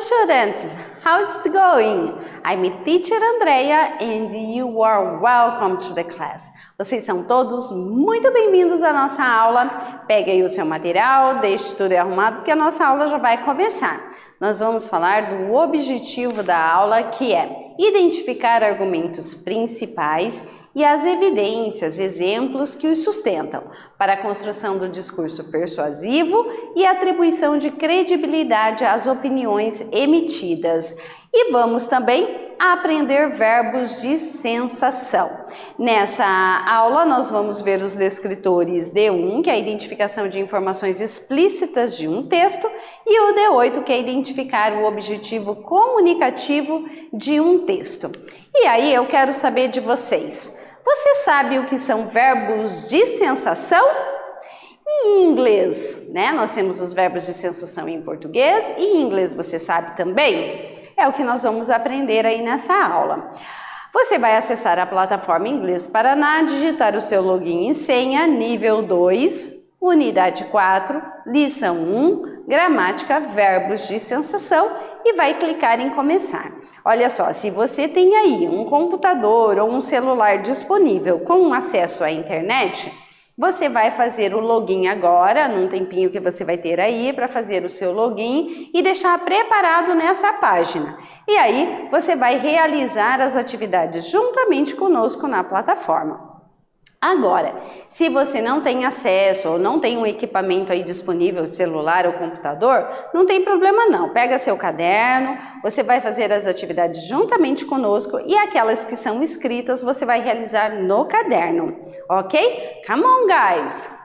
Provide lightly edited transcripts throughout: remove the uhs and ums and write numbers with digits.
students, how's it going? I'm teacher Andrea and you are welcome to the class. Vocês são todos muito bem-vindos à nossa aula. Pegue aí o seu material, deixe tudo arrumado porque a nossa aula já vai começar. Nós vamos falar do objetivo da aula, que é identificar argumentos principais e as evidências, exemplos que os sustentam, para a construção do discurso persuasivo e atribuição de credibilidade às opiniões emitidas. E vamos também aprender verbos de sensação. Nessa aula nós vamos ver os descritores D1, que é a identificação de informações explícitas de um texto, e o D8, que é identificar o objetivo comunicativo de um texto. E aí eu quero saber de vocês. Você sabe o que são verbos de sensação? Em inglês, né? Nós temos os verbos de sensação em português e em inglês você sabe também? É o que nós vamos aprender aí nessa aula. Você vai acessar a plataforma Inglês Paraná, digitar o seu login e senha, nível 2, unidade 4, lição 1, gramática, verbos de sensação e vai clicar em começar. Olha só, se você tem aí um computador ou um celular disponível com acesso à internet, você vai fazer o login agora, num tempinho que você vai ter aí para fazer o seu login e deixar preparado nessa página. E aí você vai realizar as atividades juntamente conosco na plataforma. Agora, se você não tem acesso ou não tem um equipamento aí disponível, celular ou computador, não tem problema não. Pega seu caderno, você vai fazer as atividades juntamente conosco e aquelas que são escritas você vai realizar no caderno, ok? Come on, guys!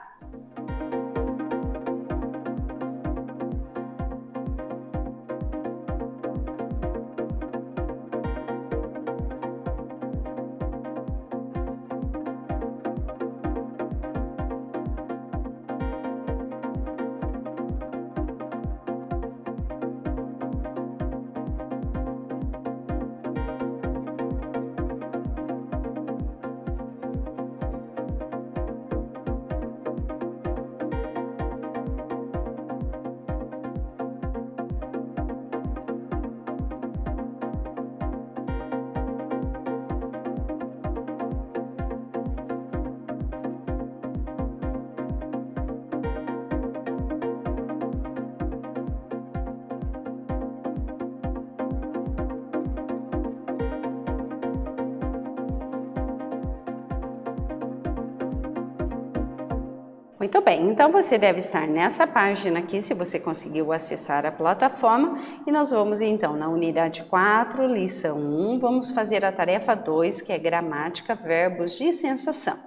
Muito bem, então você deve estar nessa página aqui, se você conseguiu acessar a plataforma, e nós vamos então na unidade 4, lição 1, vamos fazer a tarefa 2, que é gramática, verbos de sensação.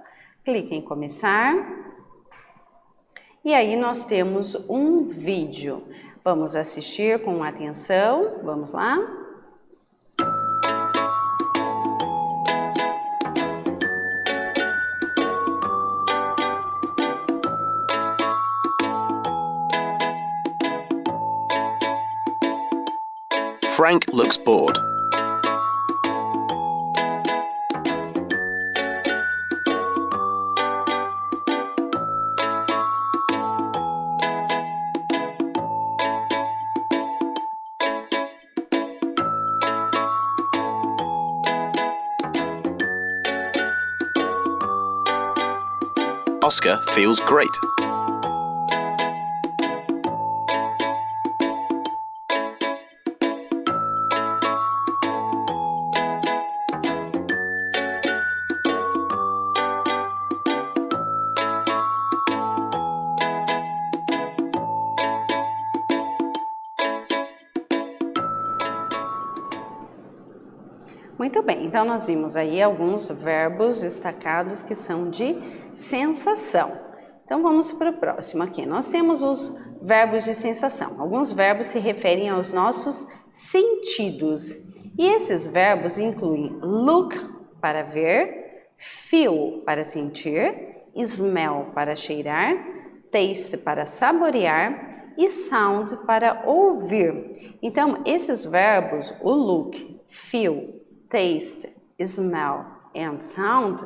Clique em começar, e aí nós temos um vídeo. Vamos assistir com atenção, vamos lá? Frank looks bored. Oscar feels great. Muito bem, então nós vimos aí alguns verbos destacados que são de sensação. Então vamos para o próximo aqui. Nós temos os verbos de sensação. Alguns verbos se referem aos nossos sentidos. E esses verbos incluem look, para ver, feel, para sentir, smell, para cheirar, taste, para saborear e sound, para ouvir. Então esses verbos, o look, feel, taste, smell and sound,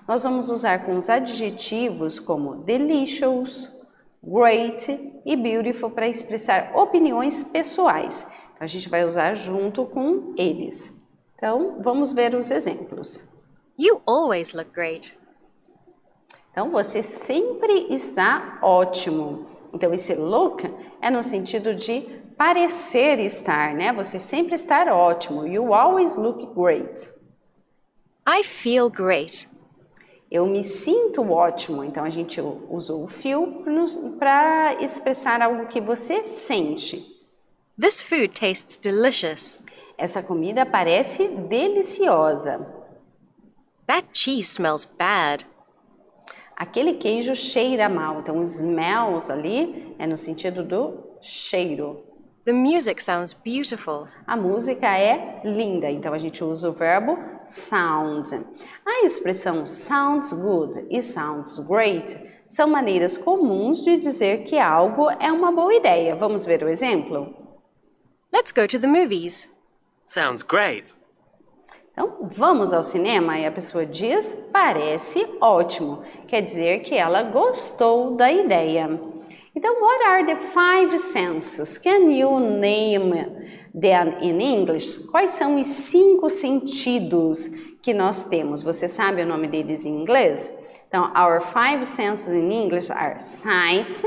nós vamos usar com os adjetivos como delicious, great e beautiful para expressar opiniões pessoais. A gente vai usar junto com eles. Então, vamos ver os exemplos. You always look great. Então, você sempre está ótimo. Então, esse look é no sentido de parecer estar, né? Você sempre está ótimo. You always look great. I feel great. Eu me sinto ótimo. Então, a gente usou o feel para expressar algo que você sente. This food tastes delicious. Essa comida parece deliciosa. That cheese smells bad. Aquele queijo cheira mal. Então, smells ali é no sentido do cheiro. The music sounds beautiful. A música é linda, então a gente usa o verbo sound. A expressão sounds good e sounds great são maneiras comuns de dizer que algo é uma boa ideia. Vamos ver o exemplo? Let's go to the movies. Sounds great. Então, vamos ao cinema e a pessoa diz, parece ótimo. Quer dizer que ela gostou da ideia. Então, what are the 5 senses? Can you name them in English? Quais são os 5 sentidos que nós temos? Você sabe o nome deles em inglês? Então, our 5 senses in English are sight,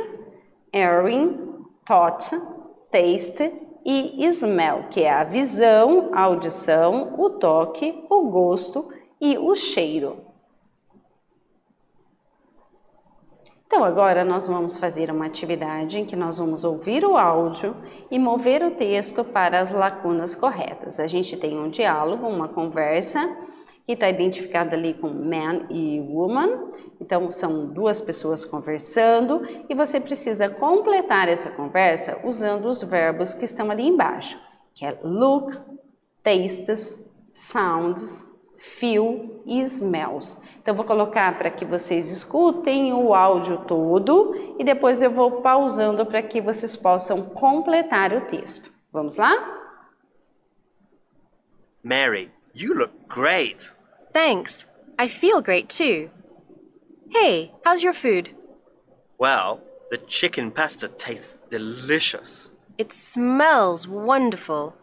hearing, touch, taste e smell, que é a visão, a audição, o toque, o gosto e o cheiro. Então, agora nós vamos fazer uma atividade em que nós vamos ouvir o áudio e mover o texto para as lacunas corretas. A gente tem um diálogo, uma conversa, que está identificada ali com man e woman. Então, são 2 pessoas conversando e você precisa completar essa conversa usando os verbos que estão ali embaixo, que é look, tastes, sounds, feel e smells. Então, vou colocar para que vocês escutem o áudio todo e depois eu vou pausando para que vocês possam completar o texto. Vamos lá? Mary, you look great. Thanks. I feel great too. Hey, how's your food? Well, the chicken pasta tastes delicious. It smells wonderful.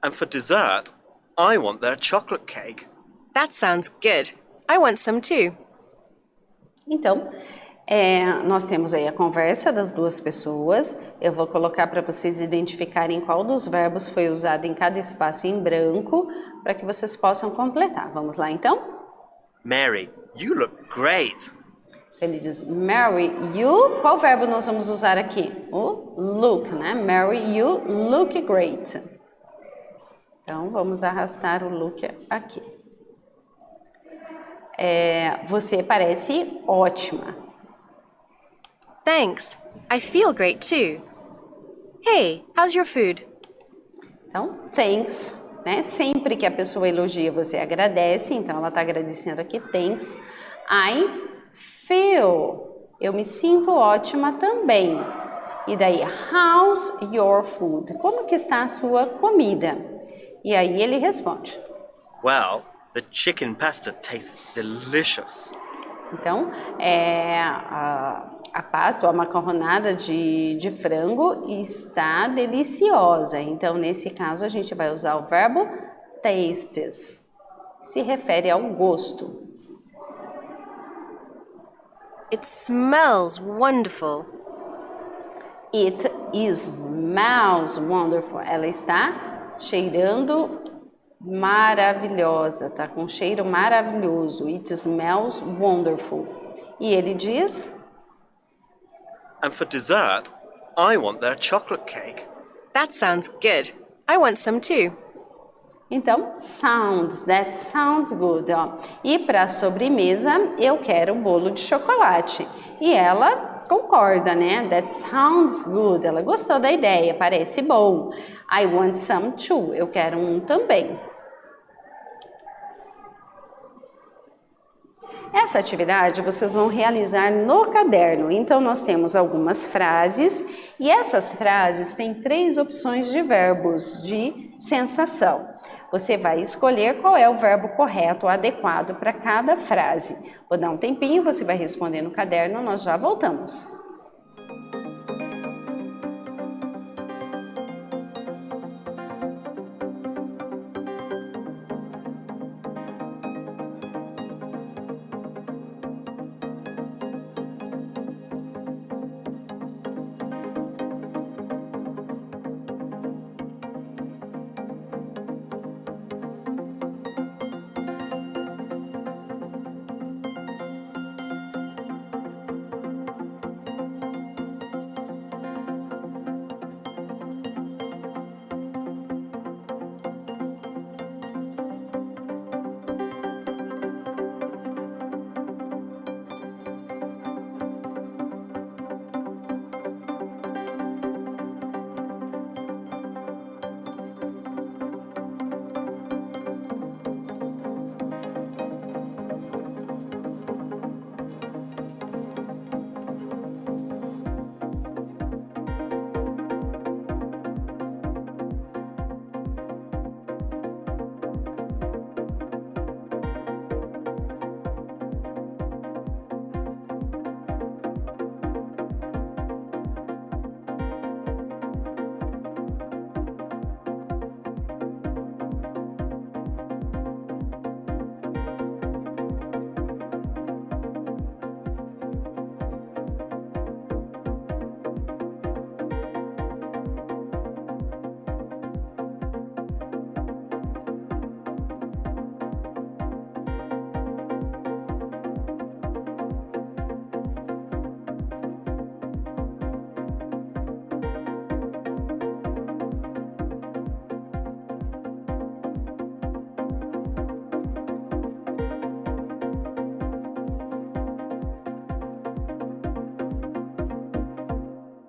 And for dessert, I want their chocolate cake. That sounds good. I want some too. Então, nós temos aí a conversa das 2 pessoas. Eu vou colocar para vocês identificarem qual dos verbos foi usado em cada espaço em branco, para que vocês possam completar. Vamos lá, então? Mary, you look great. Ele diz, Mary, you... Qual verbo nós vamos usar aqui? O look, né? Mary, you look great. Então, vamos arrastar o look aqui. Você parece ótima. Thanks. I feel great too. Hey, how's your food? Então, thanks, né? Sempre que a pessoa elogia, você agradece. Então, ela está agradecendo aqui, thanks. I feel. Eu me sinto ótima também. E daí, how's your food? Como que está a sua comida? E aí ele responde. Well, the chicken pasta tastes delicious. Então, a pasta ou a macarronada de frango está deliciosa. Então, nesse caso, a gente vai usar o verbo tastes. Se refere ao gosto. It smells wonderful. It smells wonderful. Ela está cheirando maravilhosa, tá com um cheiro maravilhoso. It smells wonderful. E ele diz... And for dessert, I want their chocolate cake. That sounds good. I want some too. Então, that sounds good. Ó. E para sobremesa, eu quero um bolo de chocolate. E ela concorda, né? That sounds good. Ela gostou da ideia, parece bom. I want some too. Eu quero um também. Essa atividade vocês vão realizar no caderno. Então, nós temos algumas frases e essas frases têm 3 opções de verbos de sensação. Você vai escolher qual é o verbo correto, adequado para cada frase. Vou dar um tempinho, você vai responder no caderno, nós já voltamos.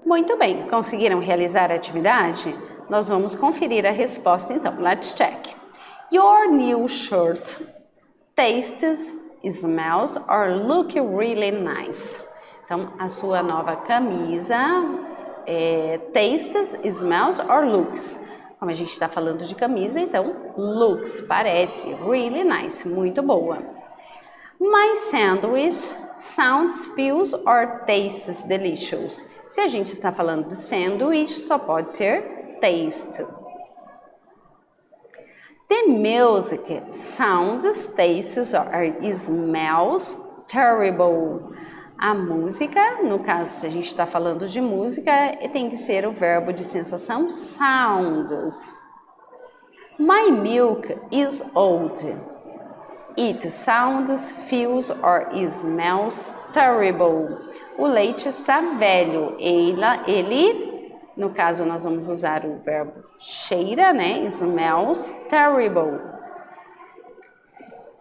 Muito bem, conseguiram realizar a atividade? Nós vamos conferir a resposta então. Let's check. Your new shirt tastes, smells or look really nice. Então, a sua nova camisa tastes, smells or looks. Como a gente está falando de camisa, então looks, parece, really nice, muito boa. My sandwich sounds, feels or tastes delicious. Se a gente está falando de sandwich, só pode ser taste. The music sounds, tastes or smells terrible. A música, no caso, se a gente está falando de música, tem que ser o verbo de sensação sounds. My milk is old. It sounds, feels or smells terrible. O leite está velho. Ele, no caso, nós vamos usar o verbo cheira, né? Smells terrible.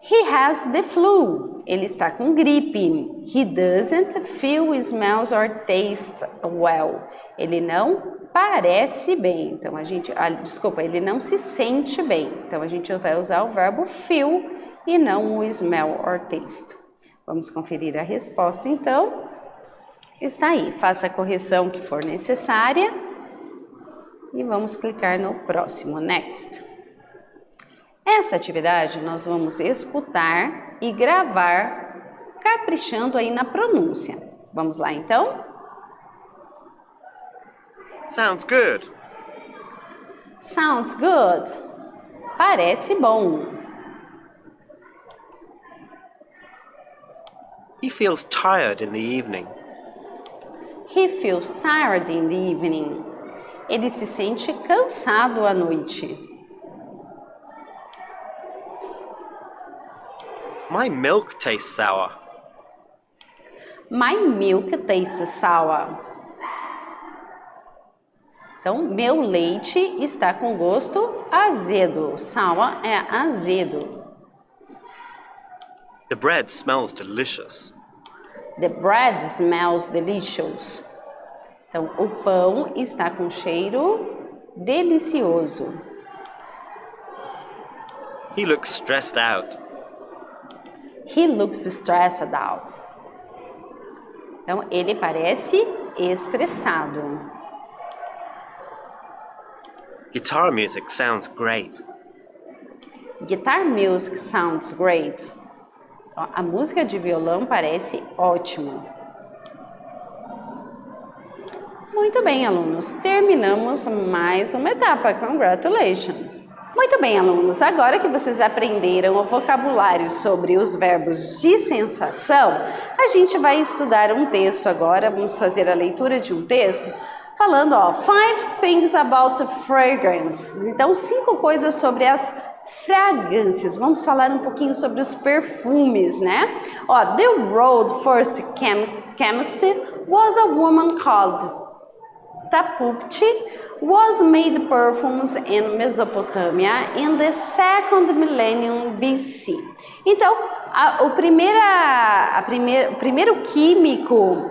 He has the flu. Ele está com gripe. He doesn't feel, smells or taste well. Ele não parece bem. Então, ele não se sente bem. Então, a gente vai usar o verbo feel e não o smell or taste. Vamos conferir a resposta, então. Está aí. Faça a correção que for necessária. E vamos clicar no próximo. Next. Essa atividade nós vamos escutar e gravar, caprichando aí na pronúncia. Vamos lá, então? Sounds good. Sounds good. Parece bom. He feels tired in the evening. He feels tired in the evening. Ele se sente cansado à noite. My milk tastes sour. My milk tastes sour. Então, meu leite está com gosto azedo. Sour é azedo. The bread smells delicious. The bread smells delicious. Então, o pão está com cheiro delicioso. He looks stressed out. He looks stressed out. Então, ele parece estressado. Guitar music sounds great. Guitar music sounds great. Então, a música de violão parece ótimo. Muito bem, alunos. Terminamos mais uma etapa. Congratulations! Muito bem, alunos, agora que vocês aprenderam o vocabulário sobre os verbos de sensação, a gente vai estudar um texto agora, vamos fazer a leitura de um texto, falando, 5 things about fragrance. Então, 5 coisas sobre as fragrâncias. Vamos falar um pouquinho sobre os perfumes, né? The world's first chemist was a woman called Tapupti, was made perfumes in Mesopotamia in the 2nd millennium BC. Então, o primeiro químico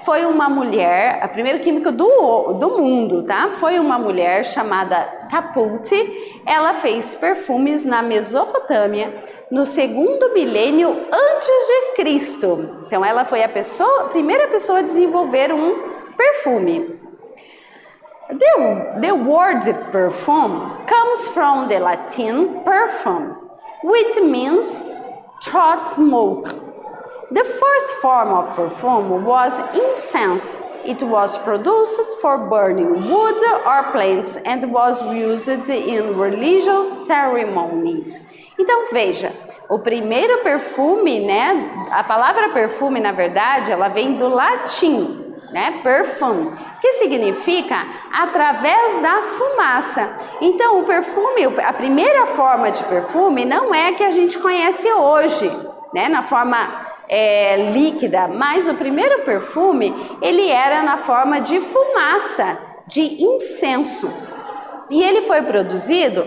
foi uma mulher, o primeiro químico do mundo, tá? Foi uma mulher chamada Tapupti. Ela fez perfumes na Mesopotâmia no 2º milênio antes de Cristo. Então, ela foi a primeira pessoa a desenvolver um perfume. The word perfume comes from the Latin perfum, which means throat smoke. The first form of perfume was incense. It was produced for burning wood or plants and was used in religious ceremonies. Então veja, o primeiro perfume, né? A palavra perfume, na verdade, ela vem do latim. Né? Perfume, que significa através da fumaça. Então, o perfume, a primeira forma de perfume não é a que a gente conhece hoje, né? Na forma líquida, mas o primeiro perfume, ele era na forma de fumaça, de incenso. E ele foi produzido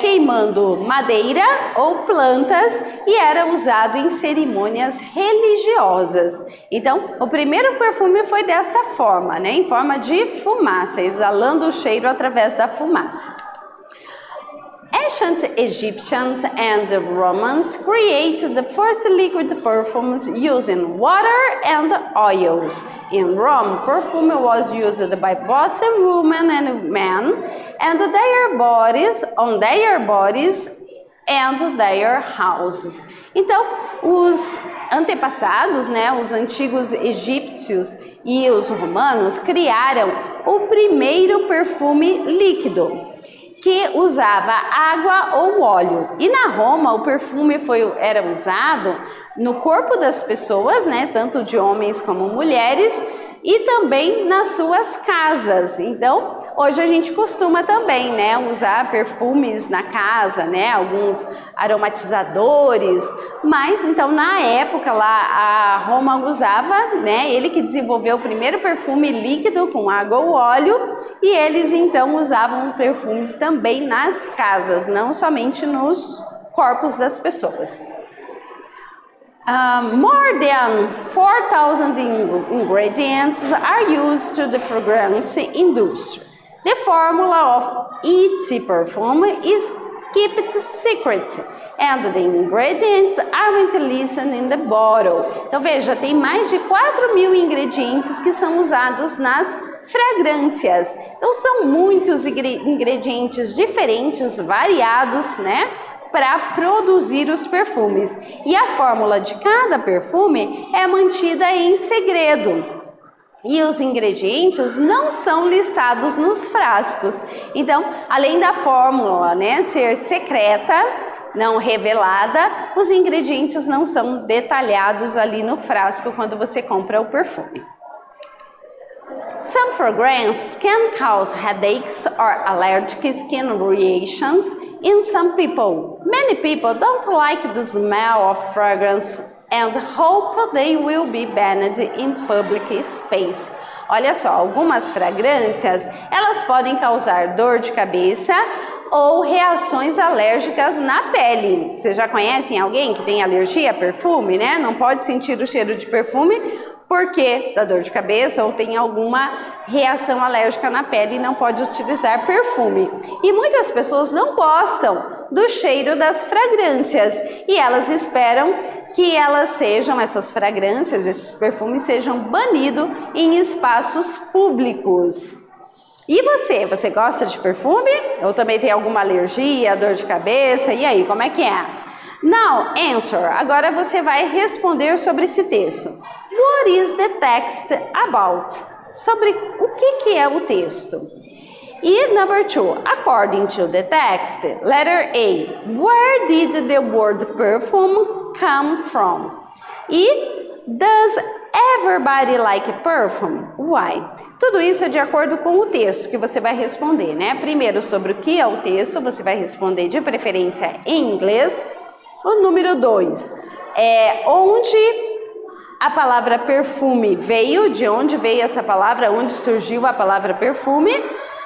queimando madeira ou plantas e era usado em cerimônias religiosas. Então, o primeiro perfume foi dessa forma, né? Em forma de fumaça, exalando o cheiro através da fumaça. Ancient Egyptians and Romans created the first liquid perfumes using water and oils. In Rome, perfume was used by both women and men, and on their bodies and their houses. Então, os antepassados, né, os antigos egípcios e os romanos criaram o primeiro perfume líquido, que usava água ou óleo. E na Roma o perfume era usado no corpo das pessoas, né, tanto de homens como mulheres, e também nas suas casas. Então, hoje a gente costuma também, né, usar perfumes na casa, né, alguns aromatizadores, mas então na época lá a Roma usava, né, ele que desenvolveu o primeiro perfume líquido com água ou óleo, e eles então usavam perfumes também nas casas, não somente nos corpos das pessoas. More than 4,000 ingredients are used to the fragrance industry. The formula of each perfume is kept secret, and the ingredients aren't listed in the bottle. Então veja, tem mais de 4.000 ingredientes que são usados nas fragrâncias. Então são muitos ingredientes diferentes, variados, né, para produzir os perfumes. E a fórmula de cada perfume é mantida em segredo. E os ingredientes não são listados nos frascos. Então, além da fórmula, né, ser secreta, não revelada, os ingredientes não são detalhados ali no frasco quando você compra o perfume. Some fragrances can cause headaches or allergic skin reactions in some people. Many people don't like the smell of fragrance and hope they will be banned in public space. Olha só, algumas fragrâncias, elas podem causar dor de cabeça ou reações alérgicas na pele. Vocês já conhecem alguém que tem alergia a perfume, né? Não pode sentir o cheiro de perfume porque dá dor de cabeça ou tem alguma reação alérgica na pele e não pode utilizar perfume. E muitas pessoas não gostam do cheiro das fragrâncias e elas esperam que essas fragrâncias, esses perfumes sejam banidos em espaços públicos. E você gosta de perfume? Ou também tem alguma alergia, dor de cabeça? E aí, como é que é? Now, answer. Agora você vai responder sobre esse texto. What is the text about? Sobre o que é o texto? E number 2, according to the text, letter A, where did the word perfume come from? E does everybody like perfume? Why? Tudo isso é de acordo com o texto que você vai responder, né? Primeiro, sobre o que é o texto, você vai responder de preferência em inglês. O número 2, onde a palavra perfume veio, de onde veio essa palavra, onde surgiu a palavra perfume.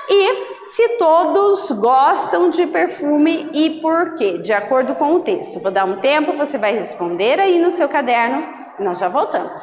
E se todos gostam de perfume e por quê, de acordo com o texto. Vou dar um tempo, você vai responder aí no seu caderno e nós já voltamos.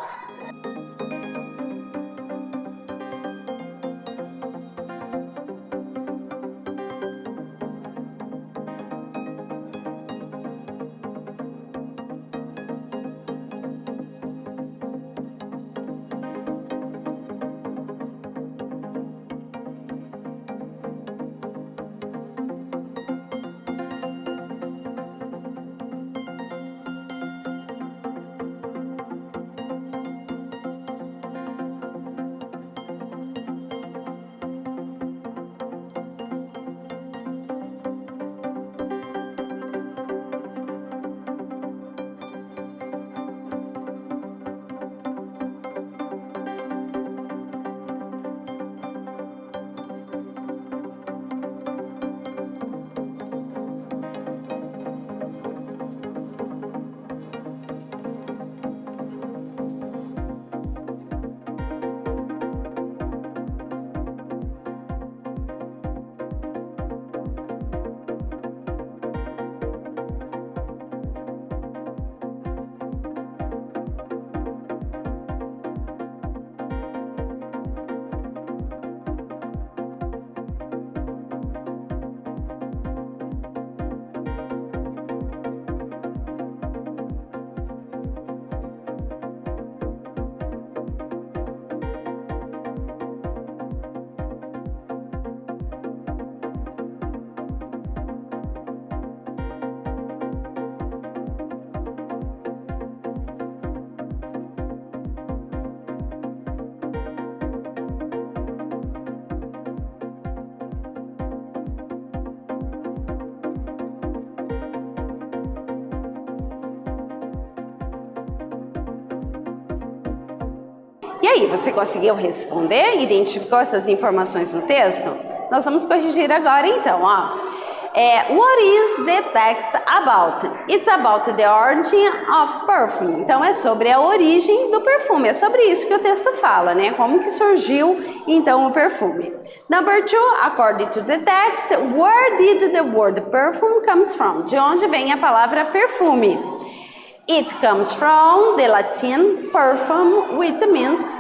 E aí, você conseguiu responder? Identificou essas informações no texto? Nós vamos corrigir agora então, ó. What is the text about? It's about the origin of perfume. Então, é sobre a origem do perfume. É sobre isso que o texto fala, né? Como que surgiu, então, o perfume. Number 2, according to the text, where did the word perfume comes from? De onde vem a palavra perfume? It comes from the Latin perfume, which means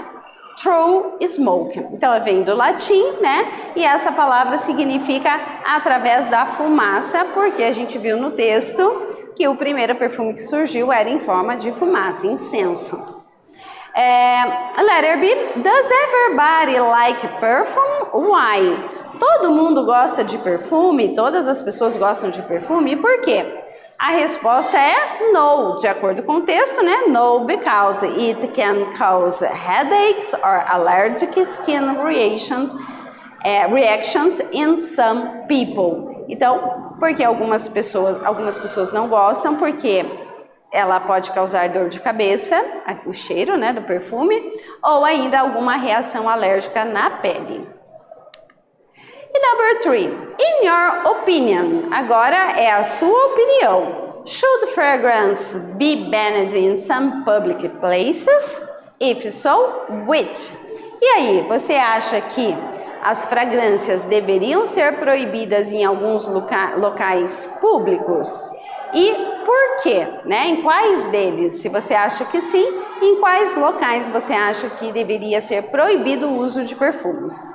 through smoke. Então, vem do latim, né? E essa palavra significa através da fumaça, porque a gente viu no texto que o primeiro perfume que surgiu era em forma de fumaça, incenso. Letter B. Does everybody like perfume? Why? Todo mundo gosta de perfume? Todas as pessoas gostam de perfume? Por quê? A resposta é no, de acordo com o texto, né? No, because it can cause headaches or allergic skin reactions in some people. Então, porque algumas pessoas não gostam, porque ela pode causar dor de cabeça, o cheiro, né, do perfume, ou ainda alguma reação alérgica na pele. E number 3, in your opinion, agora é a sua opinião. Should fragrance be banned in some public places? If so, which? E aí, você acha que as fragrâncias deveriam ser proibidas em alguns locais públicos? E por quê? Né? Em quais deles? Se você acha que sim, em quais locais você acha que deveria ser proibido o uso de perfumes?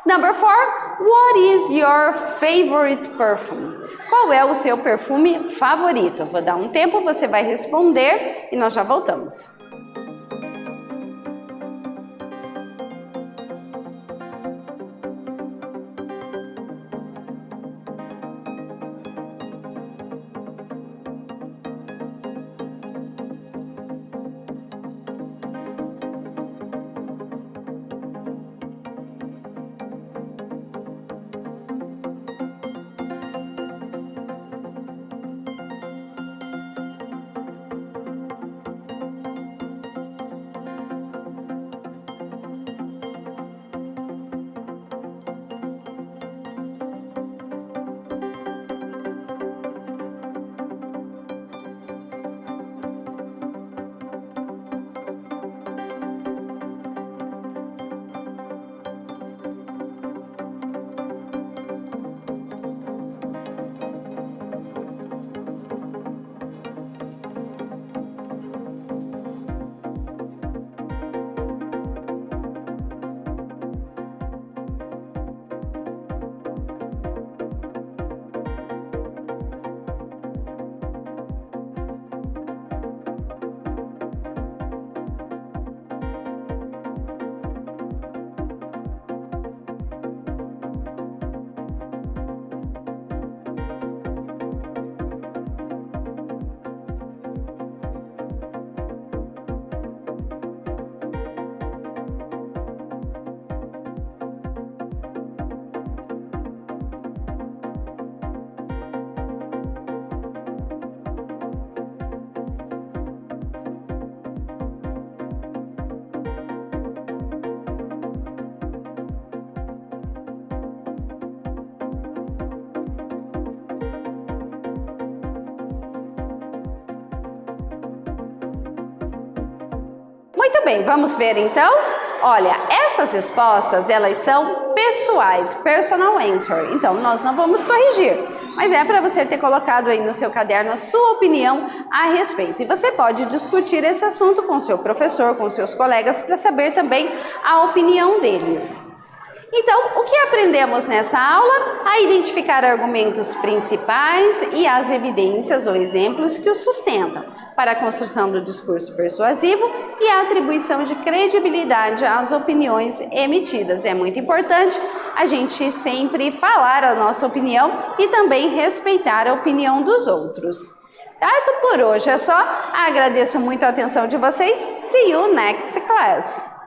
Number 4, what is your favorite perfume? Qual é o seu perfume favorito? Vou dar um tempo, você vai responder e nós já voltamos. Muito bem, vamos ver então? Olha, essas respostas, elas são pessoais, personal answer. Então, nós não vamos corrigir, mas é para você ter colocado aí no seu caderno a sua opinião a respeito. E você pode discutir esse assunto com seu professor, com seus colegas, para saber também a opinião deles. Então, o que aprendemos nessa aula? A identificar argumentos principais e as evidências ou exemplos que os sustentam para a construção do discurso persuasivo e a atribuição de credibilidade às opiniões emitidas. É muito importante a gente sempre falar a nossa opinião e também respeitar a opinião dos outros. Certo? Por hoje é só. Agradeço muito a atenção de vocês. See you next class!